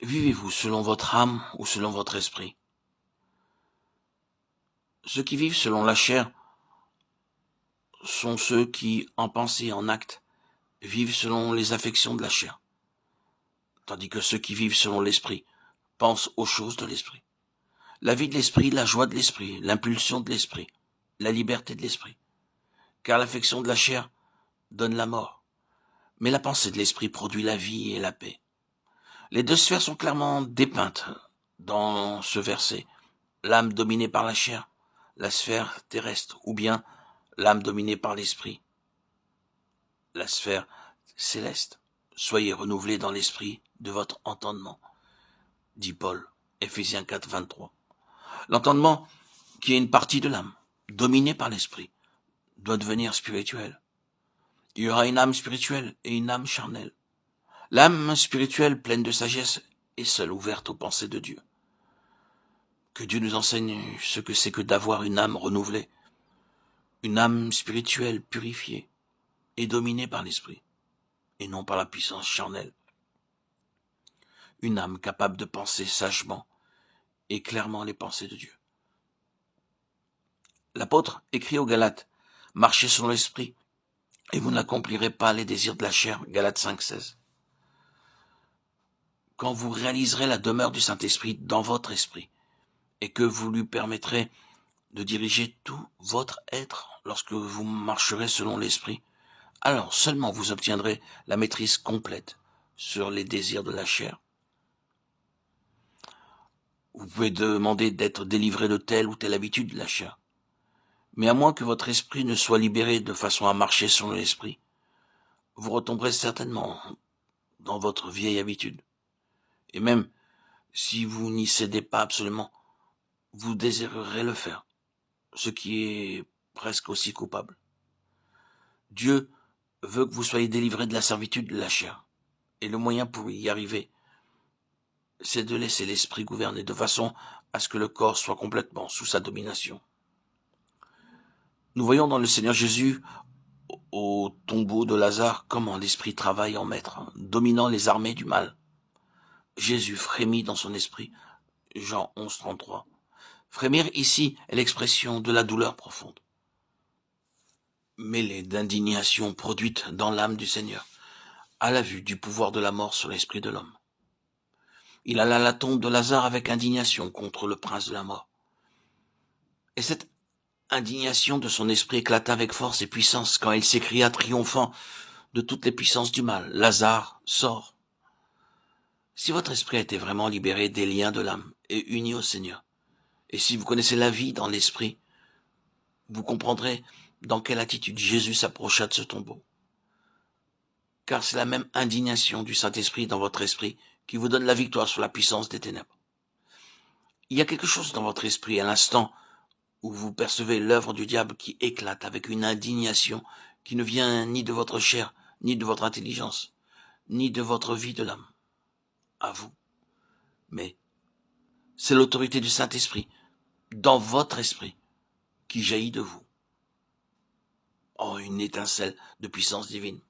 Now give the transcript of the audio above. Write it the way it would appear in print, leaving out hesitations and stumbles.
Vivez-vous selon votre âme ou selon votre esprit? Ceux qui vivent selon la chair sont ceux qui, en pensée et en acte, vivent selon les affections de la chair, tandis que ceux qui vivent selon l'esprit pensent aux choses de l'esprit. La vie de l'esprit, la joie de l'esprit, l'impulsion de l'esprit, la liberté de l'esprit. Car l'affection de la chair donne la mort, mais la pensée de l'esprit produit la vie et la paix. Les deux sphères sont clairement dépeintes dans ce verset. L'âme dominée par la chair, la sphère terrestre, ou bien l'âme dominée par l'esprit, la sphère céleste. Soyez renouvelés dans l'esprit de votre entendement, dit Paul, Éphésiens 4, 23. L'entendement, qui est une partie de l'âme, dominée par l'esprit, doit devenir spirituel. Il y aura une âme spirituelle et une âme charnelle. L'âme spirituelle, pleine de sagesse, est seule ouverte aux pensées de Dieu. Que Dieu nous enseigne ce que c'est que d'avoir une âme renouvelée, une âme spirituelle purifiée et dominée par l'esprit, et non par la puissance charnelle. Une âme capable de penser sagement et clairement les pensées de Dieu. L'apôtre écrit aux Galates, « Marchez selon l'esprit, et vous n'accomplirez pas les désirs de la chair. » Galates 5, 16. Quand vous réaliserez la demeure du Saint-Esprit dans votre esprit, et que vous lui permettrez de diriger tout votre être lorsque vous marcherez selon l'esprit, alors seulement vous obtiendrez la maîtrise complète sur les désirs de la chair. Vous pouvez demander d'être délivré de telle ou telle habitude de la chair. Mais à moins que votre esprit ne soit libéré de façon à marcher selon l'esprit, vous retomberez certainement dans votre vieille habitude. Et même si vous n'y cédez pas absolument, vous désirerez le faire, ce qui est presque aussi coupable. Dieu veut que vous soyez délivrés de la servitude de la chair. Et le moyen pour y arriver, c'est de laisser l'esprit gouverner de façon à ce que le corps soit complètement sous sa domination. Nous voyons dans le Seigneur Jésus, au tombeau de Lazare, comment l'esprit travaille en maître, dominant les armées du mal. Jésus frémit dans son esprit. Jean 11, 33. Frémir ici est l'expression de la douleur profonde, mêlée d'indignation produite dans l'âme du Seigneur, à la vue du pouvoir de la mort sur l'esprit de l'homme. Il alla à la tombe de Lazare avec indignation contre le prince de la mort. Et cette indignation de son esprit éclata avec force et puissance quand il s'écria triomphant de toutes les puissances du mal, « Lazare, sors !» Si votre esprit a été vraiment libéré des liens de l'âme et uni au Seigneur, et si vous connaissez la vie dans l'esprit, vous comprendrez dans quelle attitude Jésus s'approcha de ce tombeau. Car c'est la même indignation du Saint-Esprit dans votre esprit qui vous donne la victoire sur la puissance des ténèbres. Il y a quelque chose dans votre esprit à l'instant où vous percevez l'œuvre du diable qui éclate avec une indignation qui ne vient ni de votre chair, ni de votre intelligence, ni de votre vie de l'âme. À vous. Mais c'est l'autorité du Saint-Esprit, dans votre esprit, qui jaillit de vous. Oh, une étincelle de puissance divine.